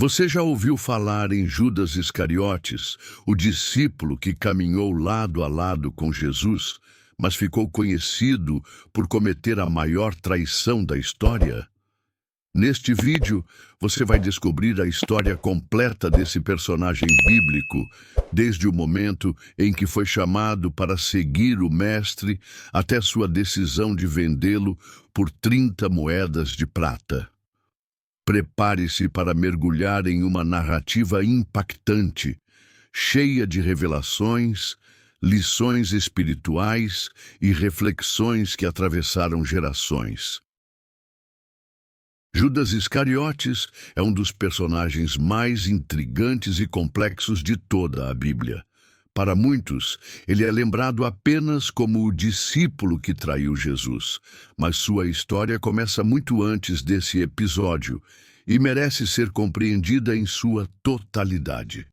Você já ouviu falar em Judas Iscariotes, o discípulo que caminhou lado a lado com Jesus, mas ficou conhecido por cometer a maior traição da história? Neste vídeo, você vai descobrir a história completa desse personagem bíblico, desde o momento em que foi chamado para seguir o Mestre até sua decisão de vendê-lo por 30 moedas de prata. Prepare-se para mergulhar em uma narrativa impactante, cheia de revelações, lições espirituais e reflexões que atravessaram gerações. Judas Iscariotes é um dos personagens mais intrigantes e complexos de toda a Bíblia. Para muitos, ele é lembrado apenas como o discípulo que traiu Jesus, mas sua história começa muito antes desse episódio e merece ser compreendida em sua totalidade.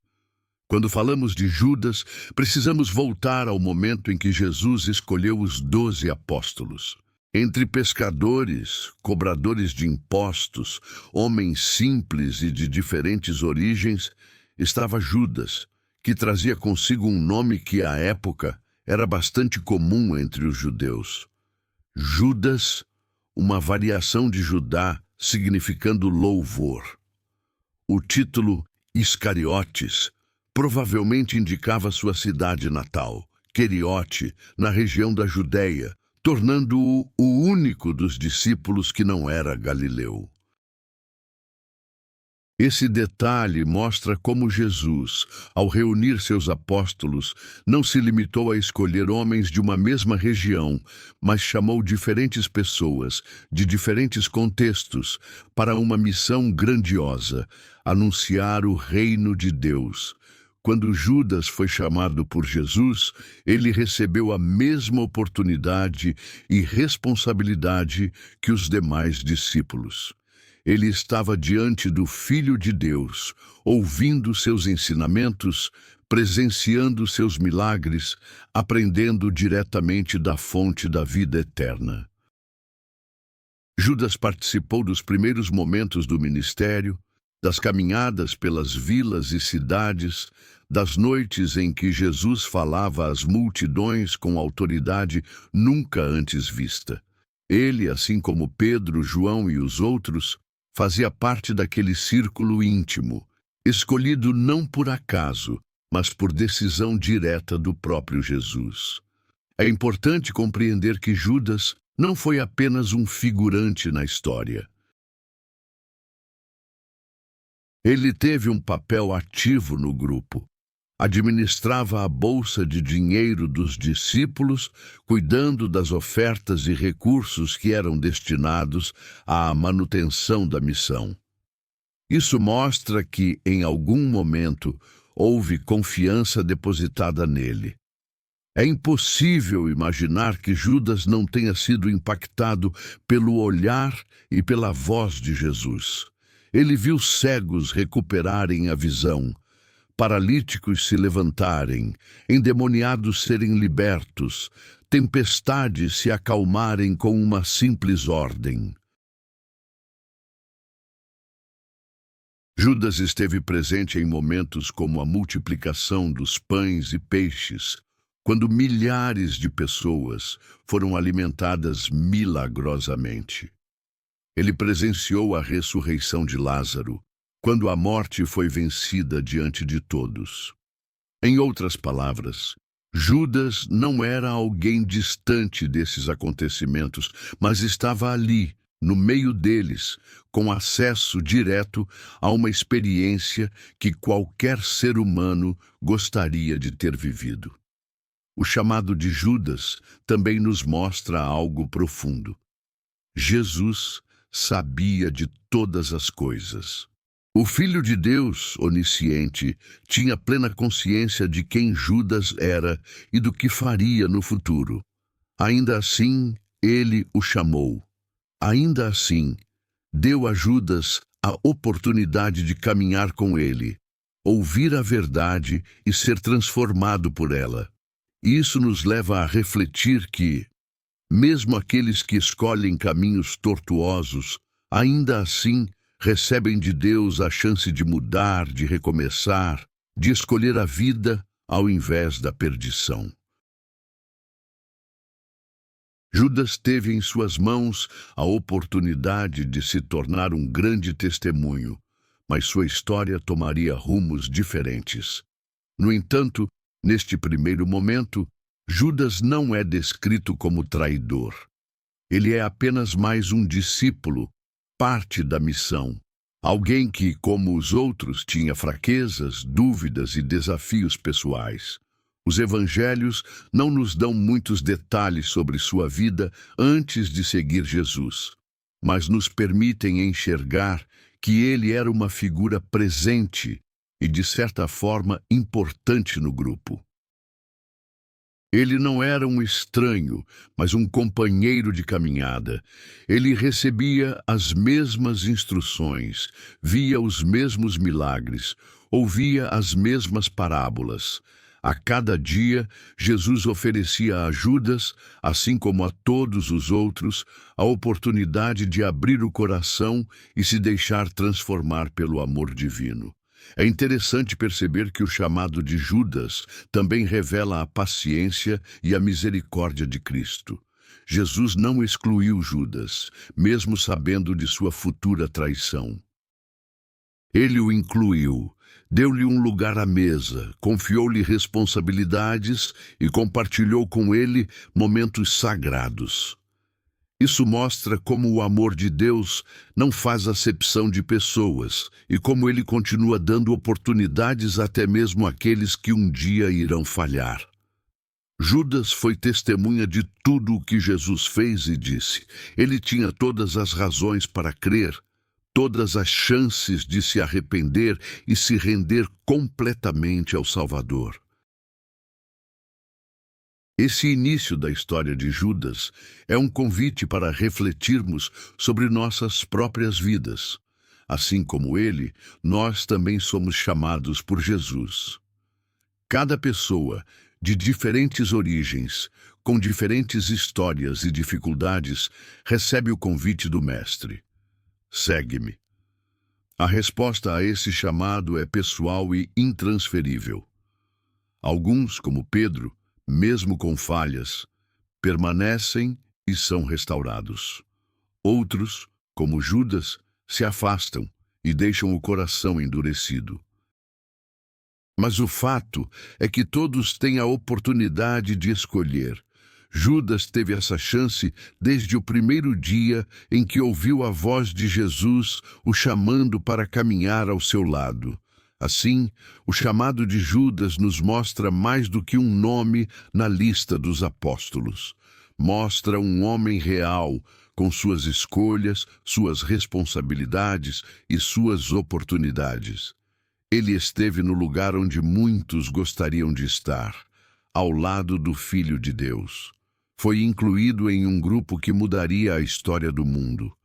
Quando falamos de Judas, precisamos voltar ao momento em que Jesus escolheu os 12 apóstolos. Entre pescadores, cobradores de impostos, homens simples e de diferentes origens, estava Judas, que trazia consigo um nome que, à época, era bastante comum entre os judeus. Judas, uma variação de Judá, significando louvor. O título Iscariotes provavelmente indicava sua cidade natal, Queriote, na região da Judéia, tornando-o o único dos discípulos que não era galileu. Esse detalhe mostra como Jesus, ao reunir seus apóstolos, não se limitou a escolher homens de uma mesma região, mas chamou diferentes pessoas, de diferentes contextos, para uma missão grandiosa: anunciar o reino de Deus. Quando Judas foi chamado por Jesus, ele recebeu a mesma oportunidade e responsabilidade que os demais discípulos. Ele estava diante do Filho de Deus, ouvindo seus ensinamentos, presenciando seus milagres, aprendendo diretamente da fonte da vida eterna. Judas participou dos primeiros momentos do ministério, das caminhadas pelas vilas e cidades, das noites em que Jesus falava às multidões com autoridade nunca antes vista. Ele, assim como Pedro, João e os outros, fazia parte daquele círculo íntimo, escolhido não por acaso, mas por decisão direta do próprio Jesus. É importante compreender que Judas não foi apenas um figurante na história. Ele teve um papel ativo no grupo. Administrava a bolsa de dinheiro dos discípulos, cuidando das ofertas e recursos que eram destinados à manutenção da missão. Isso mostra que, em algum momento, houve confiança depositada nele. É impossível imaginar que Judas não tenha sido impactado pelo olhar e pela voz de Jesus. Ele viu cegos recuperarem a visão, paralíticos se levantarem, endemoniados serem libertos, tempestades se acalmarem com uma simples ordem. Judas esteve presente em momentos como a multiplicação dos pães e peixes, quando milhares de pessoas foram alimentadas milagrosamente. Ele presenciou a ressurreição de Lázaro, quando a morte foi vencida diante de todos. Em outras palavras, Judas não era alguém distante desses acontecimentos, mas estava ali, no meio deles, com acesso direto a uma experiência que qualquer ser humano gostaria de ter vivido. O chamado de Judas também nos mostra algo profundo. Jesus sabia de todas as coisas. O Filho de Deus, onisciente, tinha plena consciência de quem Judas era e do que faria no futuro. Ainda assim, ele o chamou. Ainda assim, deu a Judas a oportunidade de caminhar com ele, ouvir a verdade e ser transformado por ela. Isso nos leva a refletir que, mesmo aqueles que escolhem caminhos tortuosos, ainda assim recebem de Deus a chance de mudar, de recomeçar, de escolher a vida ao invés da perdição. Judas teve em suas mãos a oportunidade de se tornar um grande testemunho, mas sua história tomaria rumos diferentes. No entanto, neste primeiro momento, Judas não é descrito como traidor. Ele é apenas mais um discípulo, parte da missão. Alguém que, como os outros, tinha fraquezas, dúvidas e desafios pessoais. Os evangelhos não nos dão muitos detalhes sobre sua vida antes de seguir Jesus, mas nos permitem enxergar que ele era uma figura presente e, de certa forma, importante no grupo. Ele não era um estranho, mas um companheiro de caminhada. Ele recebia as mesmas instruções, via os mesmos milagres, ouvia as mesmas parábolas. A cada dia, Jesus oferecia a Judas, assim como a todos os outros, a oportunidade de abrir o coração e se deixar transformar pelo amor divino. É interessante perceber que o chamado de Judas também revela a paciência e a misericórdia de Cristo. Jesus não excluiu Judas, mesmo sabendo de sua futura traição. Ele o incluiu, deu-lhe um lugar à mesa, confiou-lhe responsabilidades e compartilhou com ele momentos sagrados. Isso mostra como o amor de Deus não faz acepção de pessoas e como ele continua dando oportunidades até mesmo àqueles que um dia irão falhar. Judas foi testemunha de tudo o que Jesus fez e disse. Ele tinha todas as razões para crer, todas as chances de se arrepender e se render completamente ao Salvador. Esse início da história de Judas é um convite para refletirmos sobre nossas próprias vidas. Assim como ele, nós também somos chamados por Jesus. Cada pessoa, de diferentes origens, com diferentes histórias e dificuldades, recebe o convite do Mestre. Segue-me. A resposta a esse chamado é pessoal e intransferível. Alguns, como Pedro, mesmo com falhas, permanecem e são restaurados. Outros, como Judas, se afastam e deixam o coração endurecido. Mas o fato é que todos têm a oportunidade de escolher. Judas teve essa chance desde o primeiro dia em que ouviu a voz de Jesus o chamando para caminhar ao seu lado. Assim, o chamado de Judas nos mostra mais do que um nome na lista dos apóstolos. Mostra um homem real, com suas escolhas, suas responsabilidades e suas oportunidades. Ele esteve no lugar onde muitos gostariam de estar, ao lado do Filho de Deus. Foi incluído em um grupo que mudaria a história do mundo.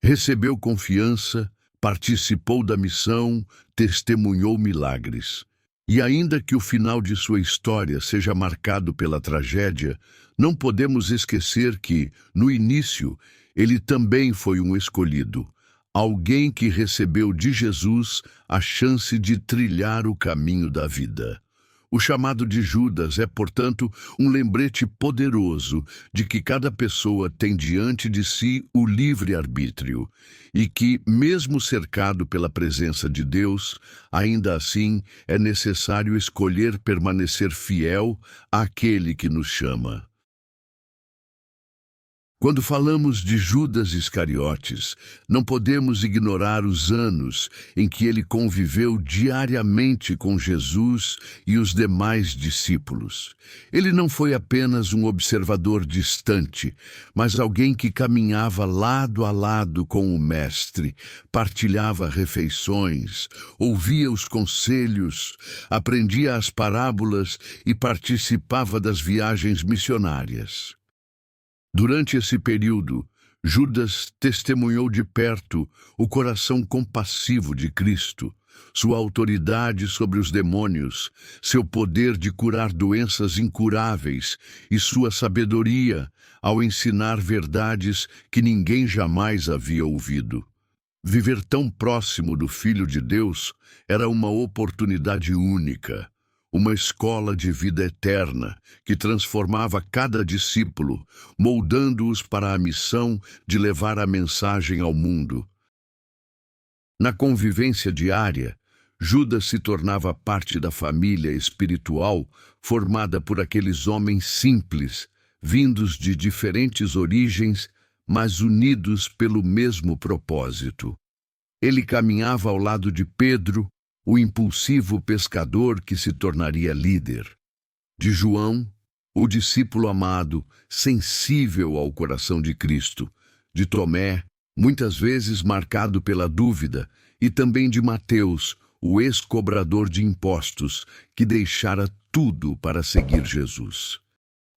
Recebeu confiança, participou da missão, testemunhou milagres. E ainda que o final de sua história seja marcado pela tragédia, não podemos esquecer que, no início, ele também foi um escolhido, alguém que recebeu de Jesus a chance de trilhar o caminho da vida. O chamado de Judas é, portanto, um lembrete poderoso de que cada pessoa tem diante de si o livre-arbítrio e que, mesmo cercado pela presença de Deus, ainda assim é necessário escolher permanecer fiel àquele que nos chama. Quando falamos de Judas Iscariotes, não podemos ignorar os anos em que ele conviveu diariamente com Jesus e os demais discípulos. Ele não foi apenas um observador distante, mas alguém que caminhava lado a lado com o Mestre, partilhava refeições, ouvia os conselhos, aprendia as parábolas e participava das viagens missionárias. Durante esse período, Judas testemunhou de perto o coração compassivo de Cristo, sua autoridade sobre os demônios, seu poder de curar doenças incuráveis e sua sabedoria ao ensinar verdades que ninguém jamais havia ouvido. Viver tão próximo do Filho de Deus era uma oportunidade única, uma escola de vida eterna que transformava cada discípulo, moldando-os para a missão de levar a mensagem ao mundo. Na convivência diária, Judas se tornava parte da família espiritual formada por aqueles homens simples, vindos de diferentes origens, mas unidos pelo mesmo propósito. Ele caminhava ao lado de Pedro, o impulsivo pescador que se tornaria líder; de João, o discípulo amado, sensível ao coração de Cristo; de Tomé, muitas vezes marcado pela dúvida, e também de Mateus, o ex-cobrador de impostos, que deixara tudo para seguir Jesus.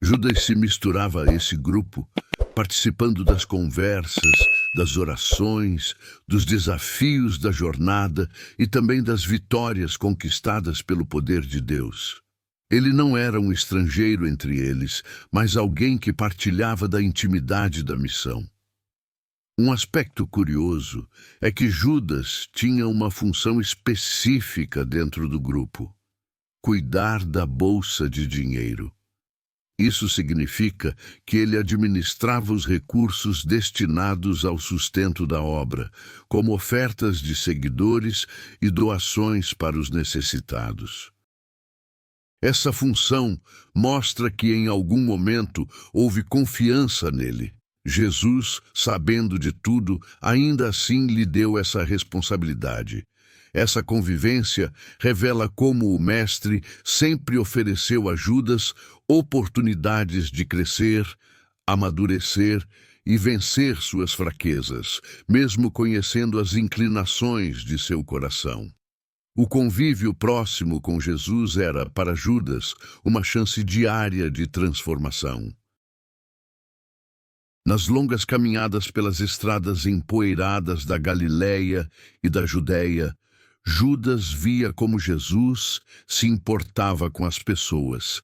Judas se misturava a esse grupo, participando das conversas, das orações, dos desafios da jornada e também das vitórias conquistadas pelo poder de Deus. Ele não era um estrangeiro entre eles, mas alguém que partilhava da intimidade da missão. Um aspecto curioso é que Judas tinha uma função específica dentro do grupo: cuidar da bolsa de dinheiro. Isso significa que ele administrava os recursos destinados ao sustento da obra, como ofertas de seguidores e doações para os necessitados. Essa função mostra que em algum momento houve confiança nele. Jesus, sabendo de tudo, ainda assim lhe deu essa responsabilidade. Essa convivência revela como o Mestre sempre ofereceu a Judas oportunidades de crescer, amadurecer e vencer suas fraquezas, mesmo conhecendo as inclinações de seu coração. O convívio próximo com Jesus era, para Judas, uma chance diária de transformação. Nas longas caminhadas pelas estradas empoeiradas da Galileia e da Judéia, Judas via como Jesus se importava com as pessoas.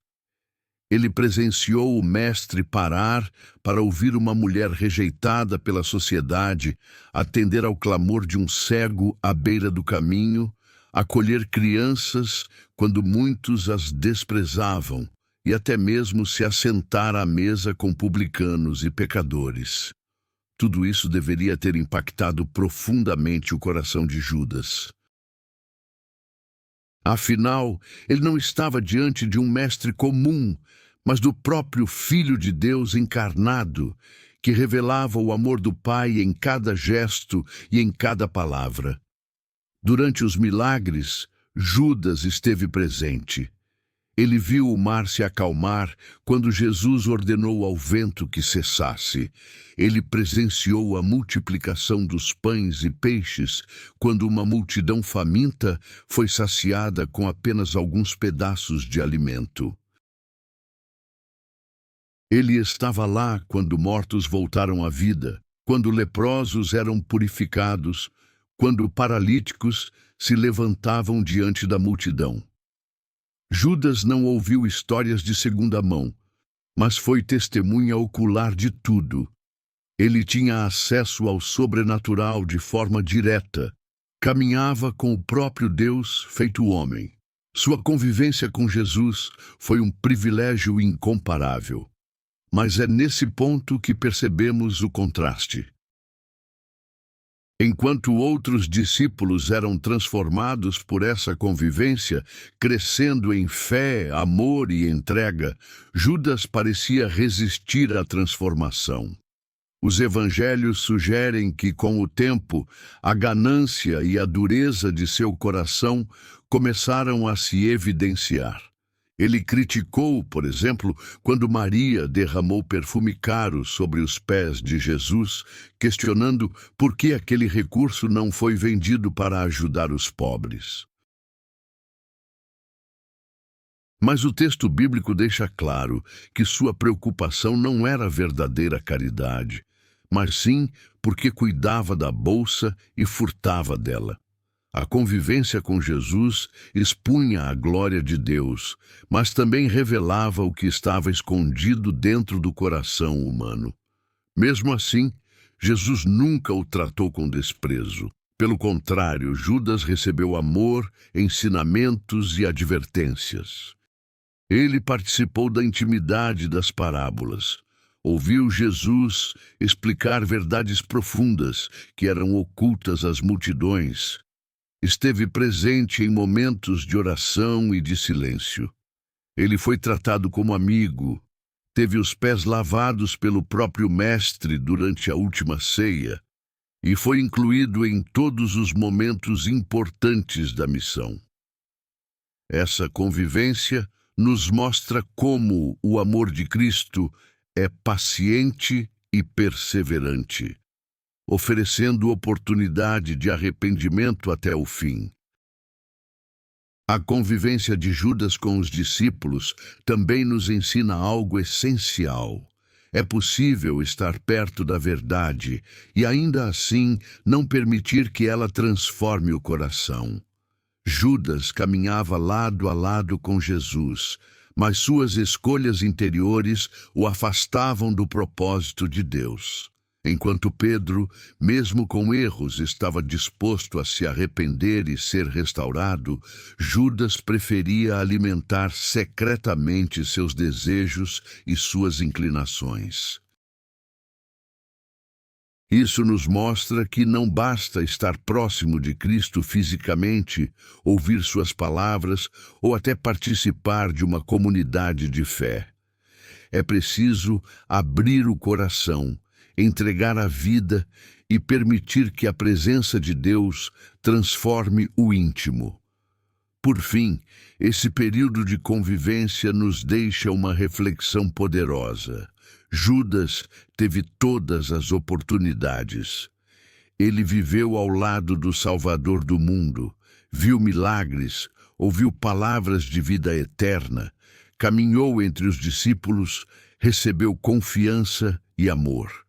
Ele presenciou o Mestre parar para ouvir uma mulher rejeitada pela sociedade, atender ao clamor de um cego à beira do caminho, acolher crianças quando muitos as desprezavam e até mesmo se assentar à mesa com publicanos e pecadores. Tudo isso deveria ter impactado profundamente o coração de Judas. Afinal, ele não estava diante de um mestre comum, mas do próprio Filho de Deus encarnado, que revelava o amor do Pai em cada gesto e em cada palavra. Durante os milagres, Judas esteve presente. Ele viu o mar se acalmar quando Jesus ordenou ao vento que cessasse. Ele presenciou a multiplicação dos pães e peixes quando uma multidão faminta foi saciada com apenas alguns pedaços de alimento. Ele estava lá quando mortos voltaram à vida, quando leprosos eram purificados, quando paralíticos se levantavam diante da multidão. Judas não ouviu histórias de segunda mão, mas foi testemunha ocular de tudo. Ele tinha acesso ao sobrenatural de forma direta. Caminhava com o próprio Deus feito homem. Sua convivência com Jesus foi um privilégio incomparável. Mas é nesse ponto que percebemos o contraste. Enquanto outros discípulos eram transformados por essa convivência, crescendo em fé, amor e entrega, Judas parecia resistir à transformação. Os evangelhos sugerem que, com o tempo, a ganância e a dureza de seu coração começaram a se evidenciar. Ele criticou, por exemplo, quando Maria derramou perfume caro sobre os pés de Jesus, questionando por que aquele recurso não foi vendido para ajudar os pobres. Mas o texto bíblico deixa claro que sua preocupação não era verdadeira caridade, mas sim porque cuidava da bolsa e furtava dela. A convivência com Jesus expunha a glória de Deus, mas também revelava o que estava escondido dentro do coração humano. Mesmo assim, Jesus nunca o tratou com desprezo. Pelo contrário, Judas recebeu amor, ensinamentos e advertências. Ele participou da intimidade das parábolas. Ouviu Jesus explicar verdades profundas que eram ocultas às multidões. Esteve presente em momentos de oração e de silêncio. Ele foi tratado como amigo, teve os pés lavados pelo próprio Mestre durante a última ceia e foi incluído em todos os momentos importantes da missão. Essa convivência nos mostra como o amor de Cristo é paciente e perseverante, oferecendo oportunidade de arrependimento até o fim. A convivência de Judas com os discípulos também nos ensina algo essencial. É possível estar perto da verdade e ainda assim não permitir que ela transforme o coração. Judas caminhava lado a lado com Jesus, mas suas escolhas interiores o afastavam do propósito de Deus. Enquanto Pedro, mesmo com erros, estava disposto a se arrepender e ser restaurado, Judas preferia alimentar secretamente seus desejos e suas inclinações. Isso nos mostra que não basta estar próximo de Cristo fisicamente, ouvir suas palavras ou até participar de uma comunidade de fé. É preciso abrir o coração, entregar a vida e permitir que a presença de Deus transforme o íntimo. Por fim, esse período de convivência nos deixa uma reflexão poderosa. Judas teve todas as oportunidades. Ele viveu ao lado do Salvador do mundo, viu milagres, ouviu palavras de vida eterna, caminhou entre os discípulos, recebeu confiança e amor.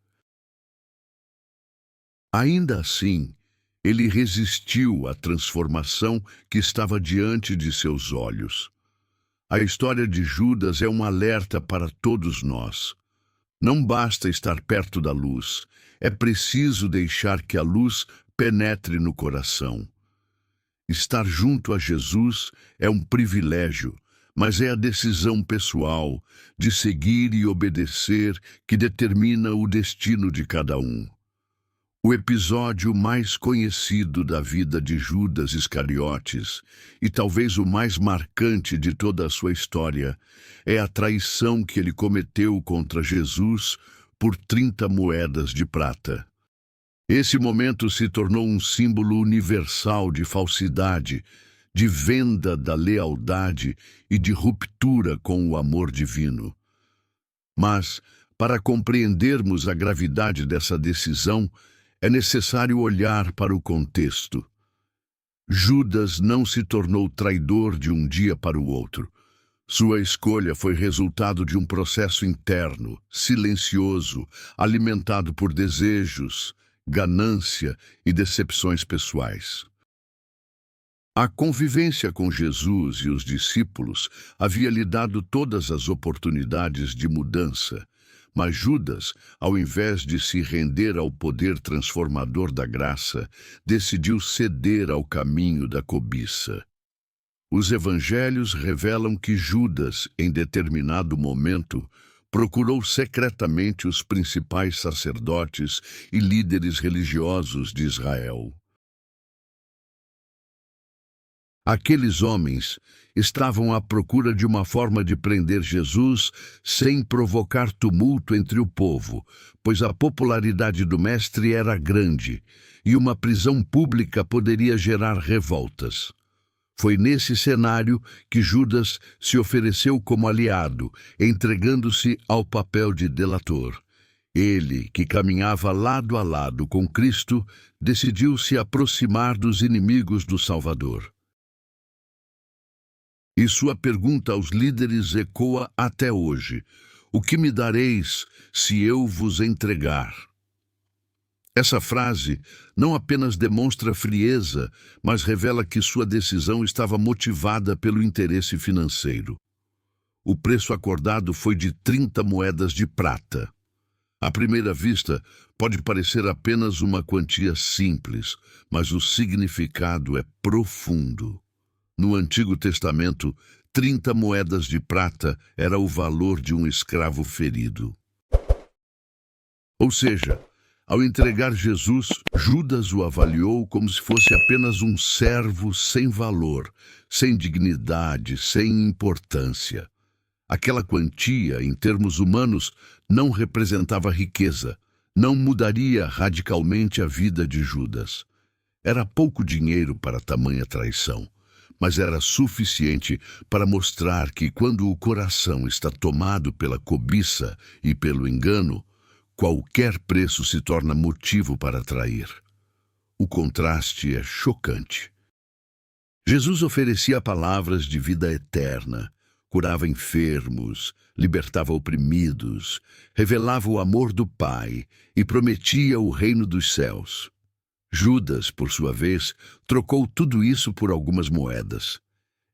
Ainda assim, ele resistiu à transformação que estava diante de seus olhos. A história de Judas é um alerta para todos nós. Não basta estar perto da luz, é preciso deixar que a luz penetre no coração. Estar junto a Jesus é um privilégio, mas é a decisão pessoal de seguir e obedecer que determina o destino de cada um. O episódio mais conhecido da vida de Judas Iscariotes, e talvez o mais marcante de toda a sua história, é a traição que ele cometeu contra Jesus por 30 moedas de prata. Esse momento se tornou um símbolo universal de falsidade, de venda da lealdade e de ruptura com o amor divino. Mas, para compreendermos a gravidade dessa decisão, é necessário olhar para o contexto. Judas não se tornou traidor de um dia para o outro. Sua escolha foi resultado de um processo interno, silencioso, alimentado por desejos, ganância e decepções pessoais. A convivência com Jesus e os discípulos havia lhe dado todas as oportunidades de mudança, mas Judas, ao invés de se render ao poder transformador da graça, decidiu ceder ao caminho da cobiça. Os evangelhos revelam que Judas, em determinado momento, procurou secretamente os principais sacerdotes e líderes religiosos de Israel. Aqueles homens estavam à procura de uma forma de prender Jesus sem provocar tumulto entre o povo, pois a popularidade do mestre era grande e uma prisão pública poderia gerar revoltas. Foi nesse cenário que Judas se ofereceu como aliado, entregando-se ao papel de delator. Ele, que caminhava lado a lado com Cristo, decidiu se aproximar dos inimigos do Salvador. E sua pergunta aos líderes ecoa até hoje: o que me dareis se eu vos entregar? Essa frase não apenas demonstra frieza, mas revela que sua decisão estava motivada pelo interesse financeiro. O preço acordado foi de 30 moedas de prata. À primeira vista, pode parecer apenas uma quantia simples, mas o significado é profundo. No Antigo Testamento, 30 moedas de prata era o valor de um escravo ferido. Ou seja, ao entregar Jesus, Judas o avaliou como se fosse apenas um servo sem valor, sem dignidade, sem importância. Aquela quantia, em termos humanos, não representava riqueza, não mudaria radicalmente a vida de Judas. Era pouco dinheiro para tamanha traição, mas era suficiente para mostrar que quando o coração está tomado pela cobiça e pelo engano, qualquer preço se torna motivo para trair. O contraste é chocante. Jesus oferecia palavras de vida eterna, curava enfermos, libertava oprimidos, revelava o amor do Pai e prometia o reino dos céus. Judas, por sua vez, trocou tudo isso por algumas moedas.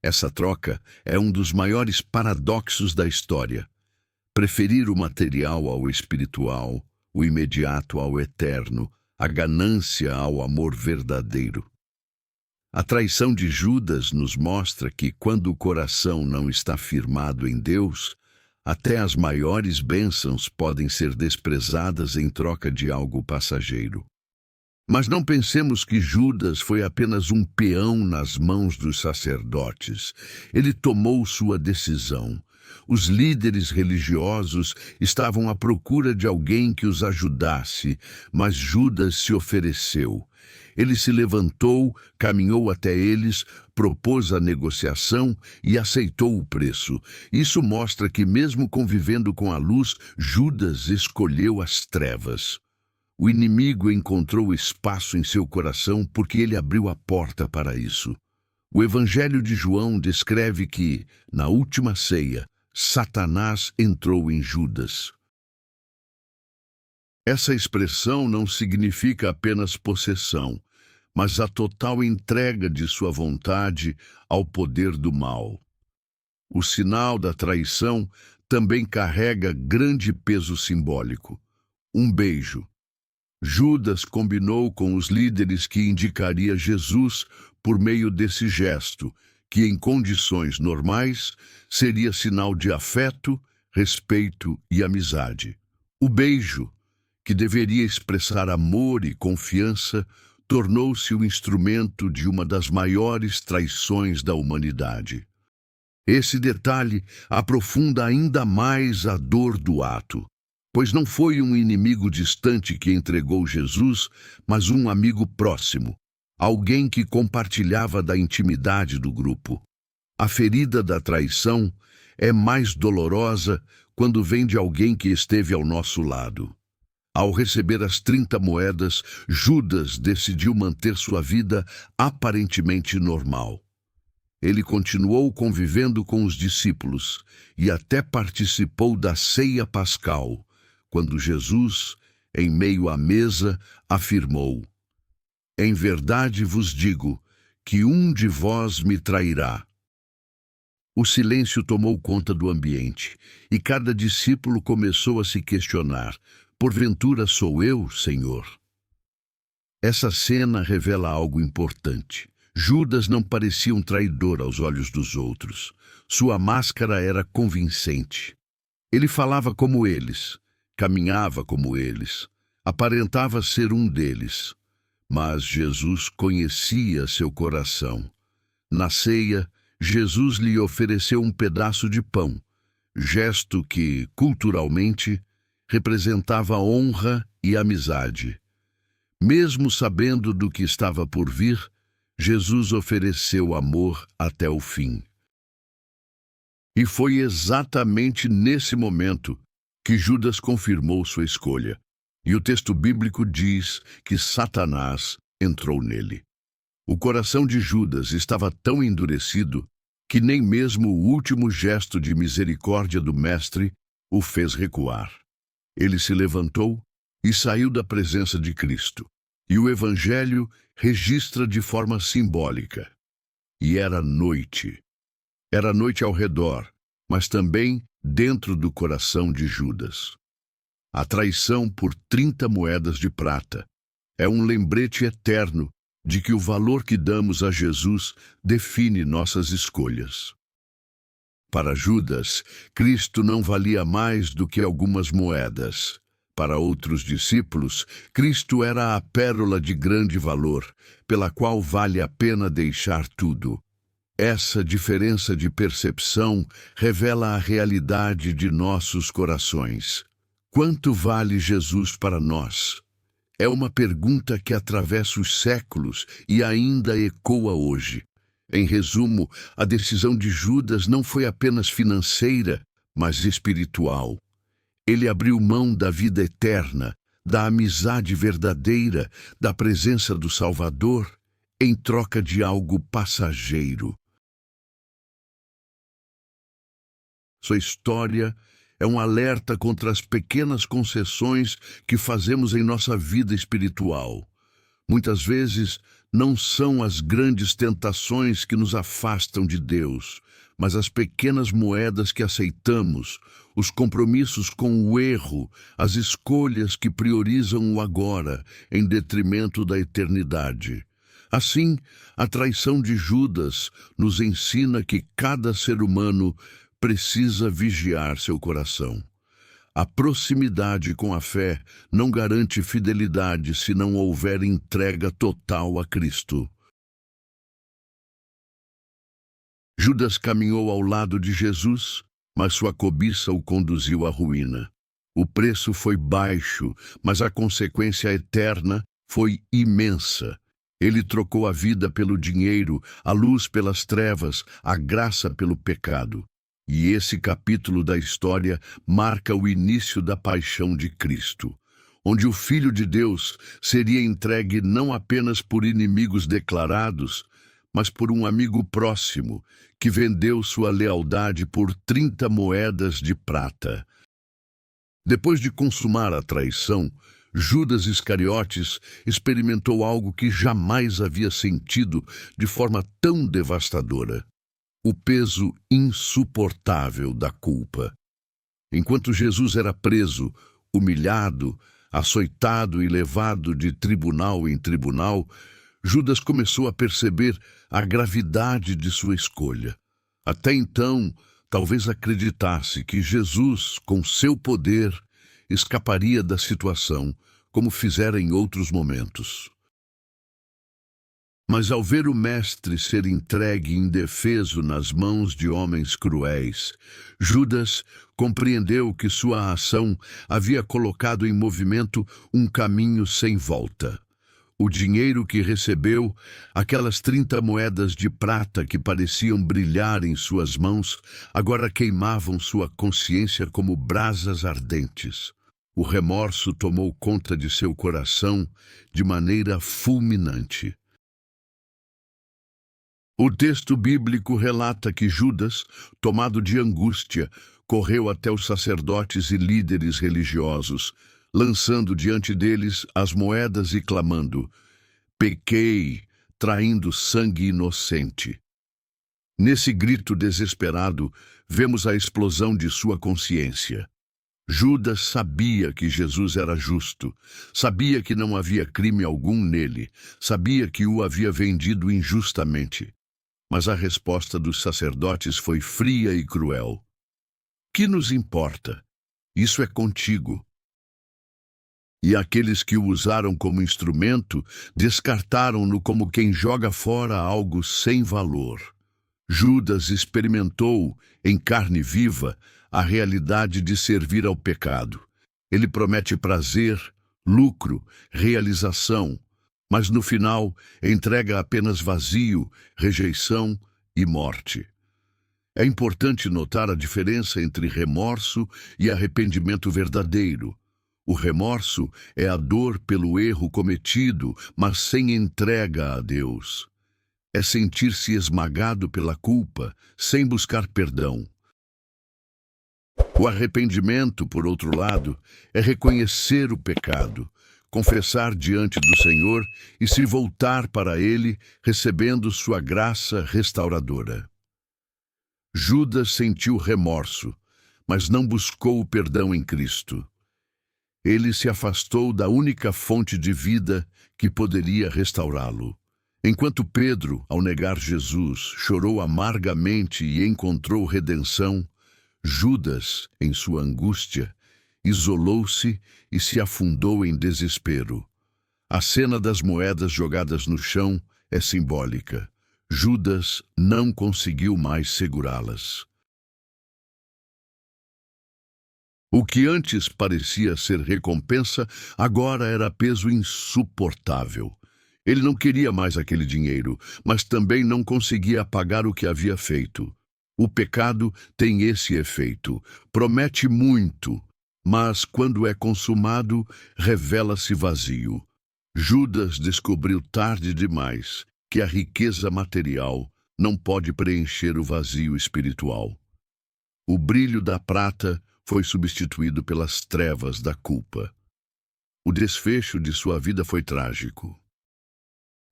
Essa troca é um dos maiores paradoxos da história. Preferir o material ao espiritual, o imediato ao eterno, a ganância ao amor verdadeiro. A traição de Judas nos mostra que, quando o coração não está firmado em Deus, até as maiores bênçãos podem ser desprezadas em troca de algo passageiro. Mas não pensemos que Judas foi apenas um peão nas mãos dos sacerdotes. Ele tomou sua decisão. Os líderes religiosos estavam à procura de alguém que os ajudasse, mas Judas se ofereceu. Ele se levantou, caminhou até eles, propôs a negociação e aceitou o preço. Isso mostra que, mesmo convivendo com a luz, Judas escolheu as trevas. O inimigo encontrou espaço em seu coração porque ele abriu a porta para isso. O Evangelho de João descreve que, na última ceia, Satanás entrou em Judas. Essa expressão não significa apenas possessão, mas a total entrega de sua vontade ao poder do mal. O sinal da traição também carrega grande peso simbólico. Um beijo. Judas combinou com os líderes que indicaria Jesus por meio desse gesto, que em condições normais seria sinal de afeto, respeito e amizade. O beijo, que deveria expressar amor e confiança, tornou-se o instrumento de uma das maiores traições da humanidade. Esse detalhe aprofunda ainda mais a dor do ato, pois não foi um inimigo distante que entregou Jesus, mas um amigo próximo, alguém que compartilhava da intimidade do grupo. A ferida da traição é mais dolorosa quando vem de alguém que esteve ao nosso lado. Ao receber as 30 moedas, Judas decidiu manter sua vida aparentemente normal. Ele continuou convivendo com os discípulos e até participou da ceia pascal, quando Jesus, em meio à mesa, afirmou: "Em verdade vos digo que um de vós me trairá." O silêncio tomou conta do ambiente e cada discípulo começou a se questionar: "Porventura sou eu, Senhor?" Essa cena revela algo importante. Judas não parecia um traidor aos olhos dos outros. Sua máscara era convincente. Ele falava como eles, caminhava como eles, aparentava ser um deles. Mas Jesus conhecia seu coração. Na ceia, Jesus lhe ofereceu um pedaço de pão, gesto que, culturalmente, representava honra e amizade. Mesmo sabendo do que estava por vir, Jesus ofereceu amor até o fim. E foi exatamente nesse momento que Judas confirmou sua escolha. E o texto bíblico diz que Satanás entrou nele. O coração de Judas estava tão endurecido que nem mesmo o último gesto de misericórdia do Mestre o fez recuar. Ele se levantou, e saiu da presença de Cristo. E o Evangelho registra de forma simbólica. E era noite. Era noite ao redor, mas também dentro do coração de Judas. A traição por 30 moedas de prata é um lembrete eterno de que o valor que damos a Jesus define nossas escolhas. Para Judas, Cristo não valia mais do que algumas moedas. Para outros discípulos, Cristo era a pérola de grande valor, pela qual vale a pena deixar tudo. Essa diferença de percepção revela a realidade de nossos corações. Quanto vale Jesus para nós? É uma pergunta que atravessa os séculos e ainda ecoa hoje. Em resumo, a decisão de Judas não foi apenas financeira, mas espiritual. Ele abriu mão da vida eterna, da amizade verdadeira, da presença do Salvador, em troca de algo passageiro. Sua história é um alerta contra as pequenas concessões que fazemos em nossa vida espiritual. Muitas vezes, não são as grandes tentações que nos afastam de Deus, mas as pequenas moedas que aceitamos, os compromissos com o erro, as escolhas que priorizam o agora em detrimento da eternidade. Assim, a traição de Judas nos ensina que cada ser humano precisa vigiar seu coração. A proximidade com a fé não garante fidelidade se não houver entrega total a Cristo. Judas caminhou ao lado de Jesus, mas sua cobiça o conduziu à ruína. O preço foi baixo, mas a consequência eterna foi imensa. Ele trocou a vida pelo dinheiro, a luz pelas trevas, a graça pelo pecado. E esse capítulo da história marca o início da paixão de Cristo, onde o Filho de Deus seria entregue não apenas por inimigos declarados, mas por um amigo próximo, que vendeu sua lealdade por 30 moedas de prata. Depois de consumar a traição, Judas Iscariotes experimentou algo que jamais havia sentido de forma tão devastadora: o peso insuportável da culpa. Enquanto Jesus era preso, humilhado, açoitado e levado de tribunal em tribunal, Judas começou a perceber a gravidade de sua escolha. Até então, talvez acreditasse que Jesus, com seu poder, escaparia da situação, como fizera em outros momentos. Mas ao ver o Mestre ser entregue indefeso nas mãos de homens cruéis, Judas compreendeu que sua ação havia colocado em movimento um caminho sem volta. O dinheiro que recebeu, aquelas 30 moedas de prata que pareciam brilhar em suas mãos, agora queimavam sua consciência como brasas ardentes. O remorso tomou conta de seu coração de maneira fulminante. O texto bíblico relata que Judas, tomado de angústia, correu até os sacerdotes e líderes religiosos, lançando diante deles as moedas e clamando: "Pequei, traindo sangue inocente." Nesse grito desesperado, vemos a explosão de sua consciência. Judas sabia que Jesus era justo, sabia que não havia crime algum nele, sabia que o havia vendido injustamente. Mas a resposta dos sacerdotes foi fria e cruel. "Que nos importa? Isso é contigo." E aqueles que o usaram como instrumento descartaram-no como quem joga fora algo sem valor. Judas experimentou, em carne viva, a realidade de servir ao pecado. Ele promete prazer, lucro, realização, mas no final entrega apenas vazio, rejeição e morte. É importante notar a diferença entre remorso e arrependimento verdadeiro. O remorso é a dor pelo erro cometido, mas sem entrega a Deus. É sentir-se esmagado pela culpa, sem buscar perdão. O arrependimento, por outro lado, é reconhecer o pecado, confessar diante do Senhor e se voltar para Ele, recebendo sua graça restauradora. Judas sentiu remorso, mas não buscou o perdão em Cristo. Ele se afastou da única fonte de vida que poderia restaurá-lo. Enquanto Pedro, ao negar Jesus, chorou amargamente e encontrou redenção, Judas, em sua angústia, isolou-se e se afundou em desespero. A cena das moedas jogadas no chão é simbólica. Judas não conseguiu mais segurá-las. O que antes parecia ser recompensa, agora era peso insuportável. Ele não queria mais aquele dinheiro, mas também não conseguia pagar o que havia feito. O pecado tem esse efeito. Promete muito, mas quando é consumado, revela-se vazio. Judas descobriu tarde demais que a riqueza material não pode preencher o vazio espiritual. O brilho da prata foi substituído pelas trevas da culpa. O desfecho de sua vida foi trágico.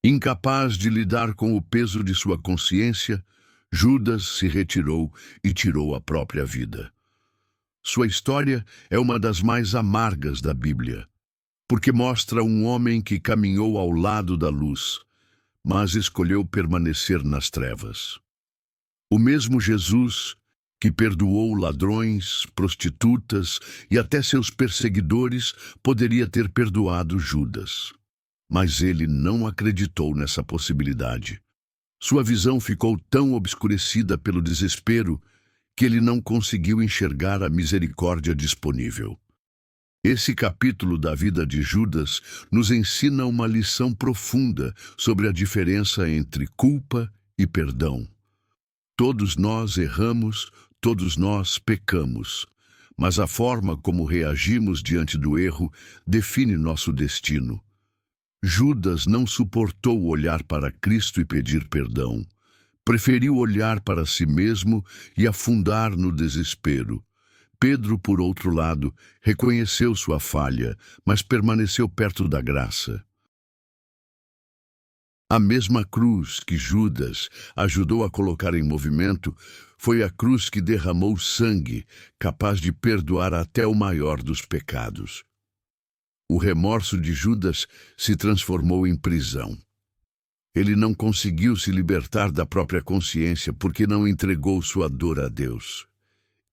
Incapaz de lidar com o peso de sua consciência, Judas se retirou e tirou a própria vida. Sua história é uma das mais amargas da Bíblia, porque mostra um homem que caminhou ao lado da luz, mas escolheu permanecer nas trevas. O mesmo Jesus que perdoou ladrões, prostitutas e até seus perseguidores, poderia ter perdoado Judas. Mas ele não acreditou nessa possibilidade. Sua visão ficou tão obscurecida pelo desespero que ele não conseguiu enxergar a misericórdia disponível. Esse capítulo da vida de Judas nos ensina uma lição profunda sobre a diferença entre culpa e perdão. Todos nós erramos, todos nós pecamos, mas a forma como reagimos diante do erro define nosso destino. Judas não suportou olhar para Cristo e pedir perdão. Preferiu olhar para si mesmo e afundar no desespero. Pedro, por outro lado, reconheceu sua falha, mas permaneceu perto da graça. A mesma cruz que Judas ajudou a colocar em movimento foi a cruz que derramou sangue, capaz de perdoar até o maior dos pecados. O remorso de Judas se transformou em prisão. Ele não conseguiu se libertar da própria consciência porque não entregou sua dor a Deus.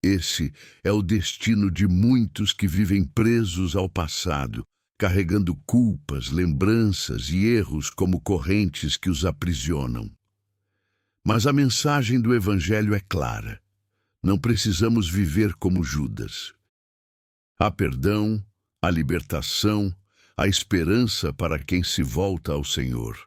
Esse é o destino de muitos que vivem presos ao passado, carregando culpas, lembranças e erros como correntes que os aprisionam. Mas a mensagem do Evangelho é clara. Não precisamos viver como Judas. Há perdão, a libertação, a esperança para quem se volta ao Senhor.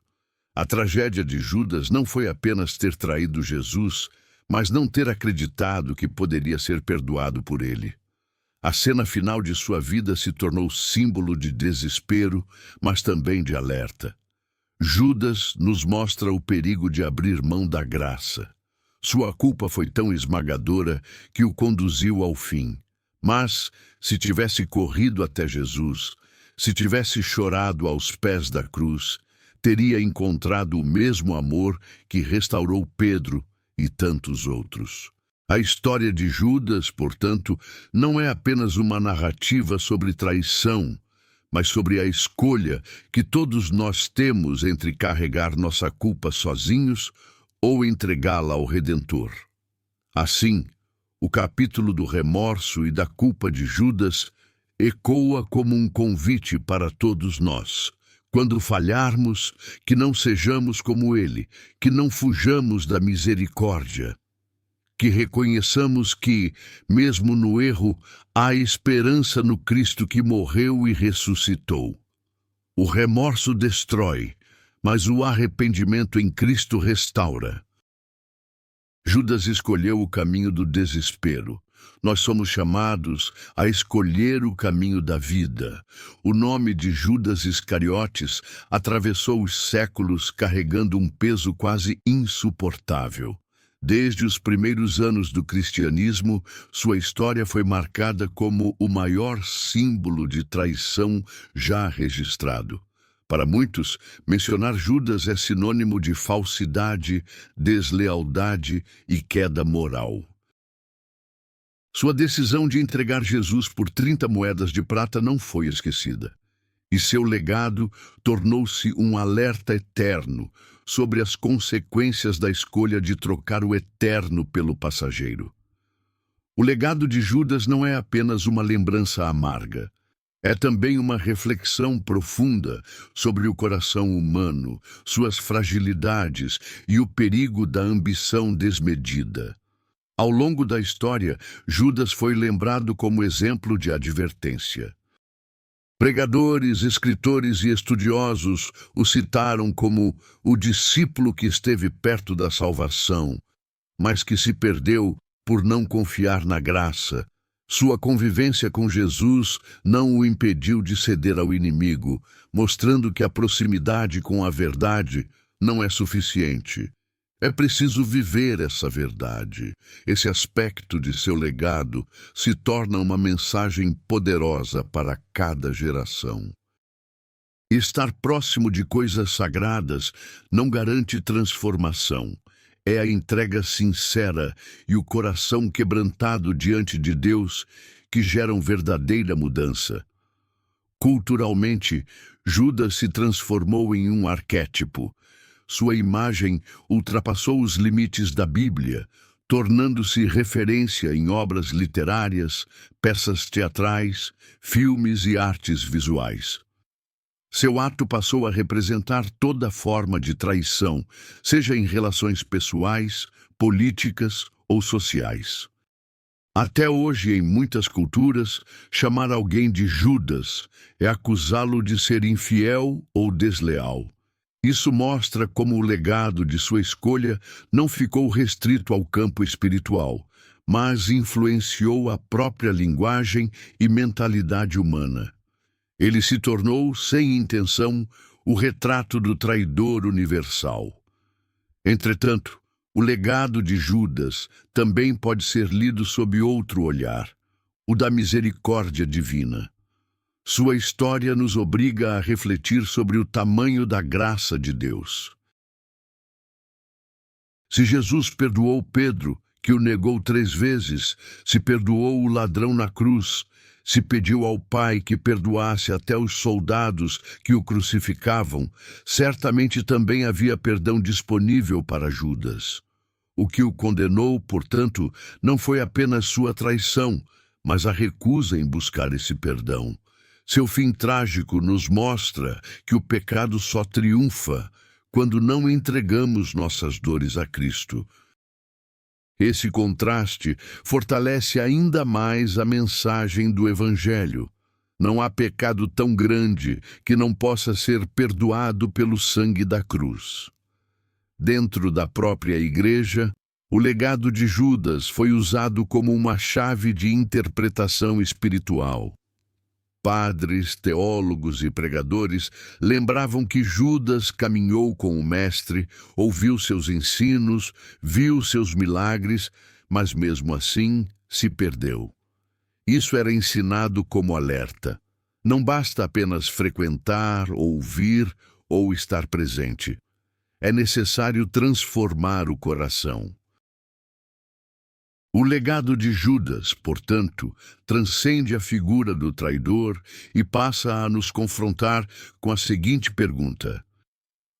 A tragédia de Judas não foi apenas ter traído Jesus, mas não ter acreditado que poderia ser perdoado por ele. A cena final de sua vida se tornou símbolo de desespero, mas também de alerta. Judas nos mostra o perigo de abrir mão da graça. Sua culpa foi tão esmagadora que o conduziu ao fim. Mas, se tivesse corrido até Jesus, se tivesse chorado aos pés da cruz, teria encontrado o mesmo amor que restaurou Pedro e tantos outros. A história de Judas, portanto, não é apenas uma narrativa sobre traição, mas sobre a escolha que todos nós temos entre carregar nossa culpa sozinhos ou entregá-la ao Redentor. Assim, o capítulo do remorso e da culpa de Judas ecoa como um convite para todos nós. Quando falharmos, que não sejamos como ele, que não fujamos da misericórdia, que reconheçamos que, mesmo no erro, há esperança no Cristo que morreu e ressuscitou. O remorso destrói, mas o arrependimento em Cristo restaura. Judas escolheu o caminho do desespero. Nós somos chamados a escolher o caminho da vida. O nome de Judas Iscariotes atravessou os séculos carregando um peso quase insuportável. Desde os primeiros anos do cristianismo, sua história foi marcada como o maior símbolo de traição já registrado. Para muitos, mencionar Judas é sinônimo de falsidade, deslealdade e queda moral. Sua decisão de entregar Jesus por 30 moedas de prata não foi esquecida, e seu legado tornou-se um alerta eterno sobre as consequências da escolha de trocar o eterno pelo passageiro. O legado de Judas não é apenas uma lembrança amarga. É também uma reflexão profunda sobre o coração humano, suas fragilidades e o perigo da ambição desmedida. Ao longo da história, Judas foi lembrado como exemplo de advertência. Pregadores, escritores e estudiosos o citaram como o discípulo que esteve perto da salvação, mas que se perdeu por não confiar na graça. Sua convivência com Jesus não o impediu de ceder ao inimigo, mostrando que a proximidade com a verdade não é suficiente. É preciso viver essa verdade. Esse aspecto de seu legado se torna uma mensagem poderosa para cada geração. Estar próximo de coisas sagradas não garante transformação. É a entrega sincera e o coração quebrantado diante de Deus que geram verdadeira mudança. Culturalmente, Judas se transformou em um arquétipo. Sua imagem ultrapassou os limites da Bíblia, tornando-se referência em obras literárias, peças teatrais, filmes e artes visuais. Seu ato passou a representar toda forma de traição, seja em relações pessoais, políticas ou sociais. Até hoje, em muitas culturas, chamar alguém de Judas é acusá-lo de ser infiel ou desleal. Isso mostra como o legado de sua escolha não ficou restrito ao campo espiritual, mas influenciou a própria linguagem e mentalidade humana. Ele se tornou, sem intenção, o retrato do traidor universal. Entretanto, o legado de Judas também pode ser lido sob outro olhar, o da misericórdia divina. Sua história nos obriga a refletir sobre o tamanho da graça de Deus. Se Jesus perdoou Pedro, que o negou 3 vezes, se perdoou o ladrão na cruz, se pediu ao Pai que perdoasse até os soldados que o crucificavam, certamente também havia perdão disponível para Judas. O que o condenou, portanto, não foi apenas sua traição, mas a recusa em buscar esse perdão. Seu fim trágico nos mostra que o pecado só triunfa quando não entregamos nossas dores a Cristo. Esse contraste fortalece ainda mais a mensagem do Evangelho. Não há pecado tão grande que não possa ser perdoado pelo sangue da cruz. Dentro da própria igreja, o legado de Judas foi usado como uma chave de interpretação espiritual. Padres, teólogos e pregadores lembravam que Judas caminhou com o Mestre, ouviu seus ensinos, viu seus milagres, mas mesmo assim se perdeu. Isso era ensinado como alerta. Não basta apenas frequentar, ouvir ou estar presente. É necessário transformar o coração. O legado de Judas, portanto, transcende a figura do traidor e passa a nos confrontar com a seguinte pergunta: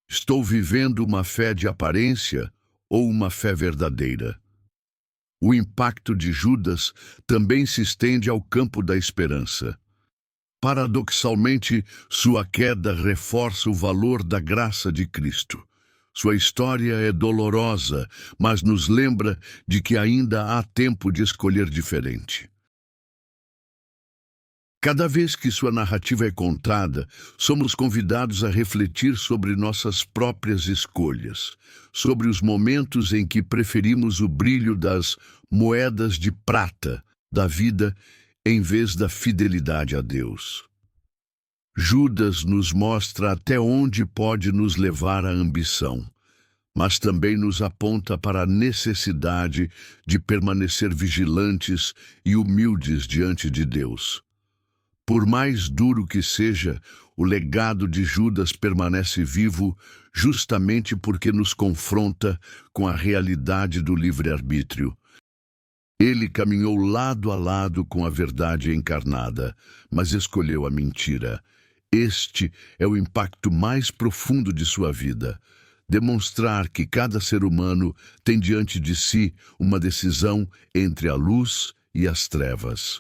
estou vivendo uma fé de aparência ou uma fé verdadeira? O impacto de Judas também se estende ao campo da esperança. Paradoxalmente, sua queda reforça o valor da graça de Cristo. Sua história é dolorosa, mas nos lembra de que ainda há tempo de escolher diferente. Cada vez que sua narrativa é contada, somos convidados a refletir sobre nossas próprias escolhas, sobre os momentos em que preferimos o brilho das moedas de prata da vida em vez da fidelidade a Deus. Judas nos mostra até onde pode nos levar a ambição, mas também nos aponta para a necessidade de permanecer vigilantes e humildes diante de Deus. Por mais duro que seja, o legado de Judas permanece vivo justamente porque nos confronta com a realidade do livre-arbítrio. Ele caminhou lado a lado com a verdade encarnada, mas escolheu a mentira. Este é o impacto mais profundo de sua vida. Demonstrar que cada ser humano tem diante de si uma decisão entre a luz e as trevas.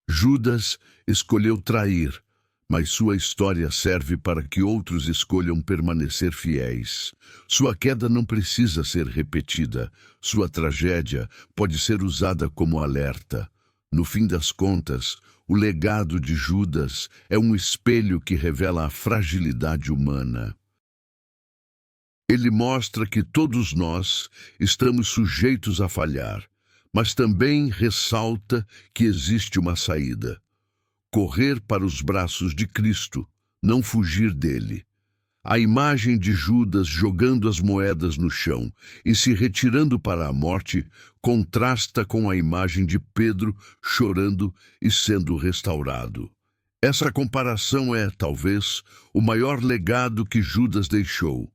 Judas escolheu trair, mas sua história serve para que outros escolham permanecer fiéis. Sua queda não precisa ser repetida. Sua tragédia pode ser usada como alerta. No fim das contas, o legado de Judas é um espelho que revela a fragilidade humana. Ele mostra que todos nós estamos sujeitos a falhar, mas também ressalta que existe uma saída. Correr para os braços de Cristo, não fugir dele. A imagem de Judas jogando as moedas no chão e se retirando para a morte contrasta com a imagem de Pedro chorando e sendo restaurado. Essa comparação é, talvez, o maior legado que Judas deixou.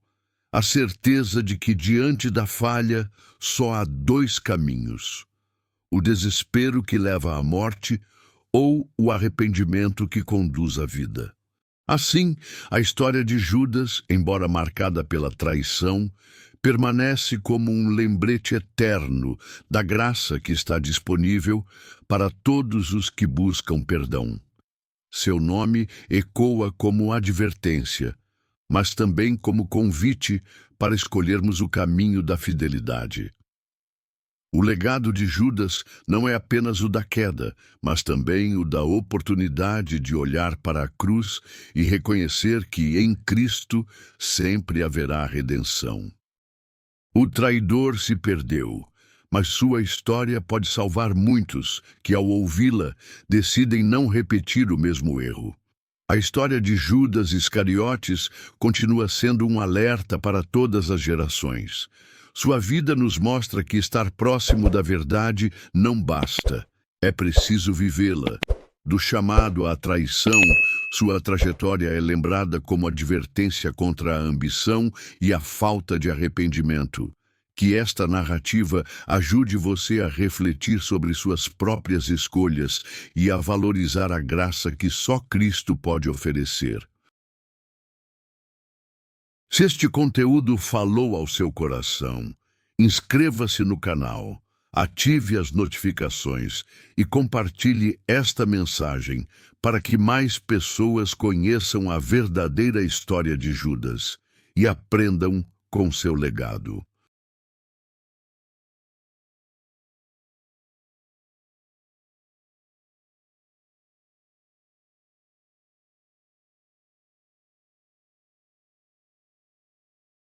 A certeza de que, diante da falha, só há dois caminhos: o desespero que leva à morte ou o arrependimento que conduz à vida. Assim, a história de Judas, embora marcada pela traição, permanece como um lembrete eterno da graça que está disponível para todos os que buscam perdão. Seu nome ecoa como advertência, mas também como convite para escolhermos o caminho da fidelidade. O legado de Judas não é apenas o da queda, mas também o da oportunidade de olhar para a cruz e reconhecer que em Cristo sempre haverá redenção. O traidor se perdeu, mas sua história pode salvar muitos que, ao ouvi-la, decidem não repetir o mesmo erro. A história de Judas Iscariotes continua sendo um alerta para todas as gerações. Sua vida nos mostra que estar próximo da verdade não basta. É preciso vivê-la. Do chamado à traição, sua trajetória é lembrada como advertência contra a ambição e a falta de arrependimento. Que esta narrativa ajude você a refletir sobre suas próprias escolhas e a valorizar a graça que só Cristo pode oferecer. Se este conteúdo falou ao seu coração, inscreva-se no canal, ative as notificações e compartilhe esta mensagem para que mais pessoas conheçam a verdadeira história de Judas e aprendam com seu legado.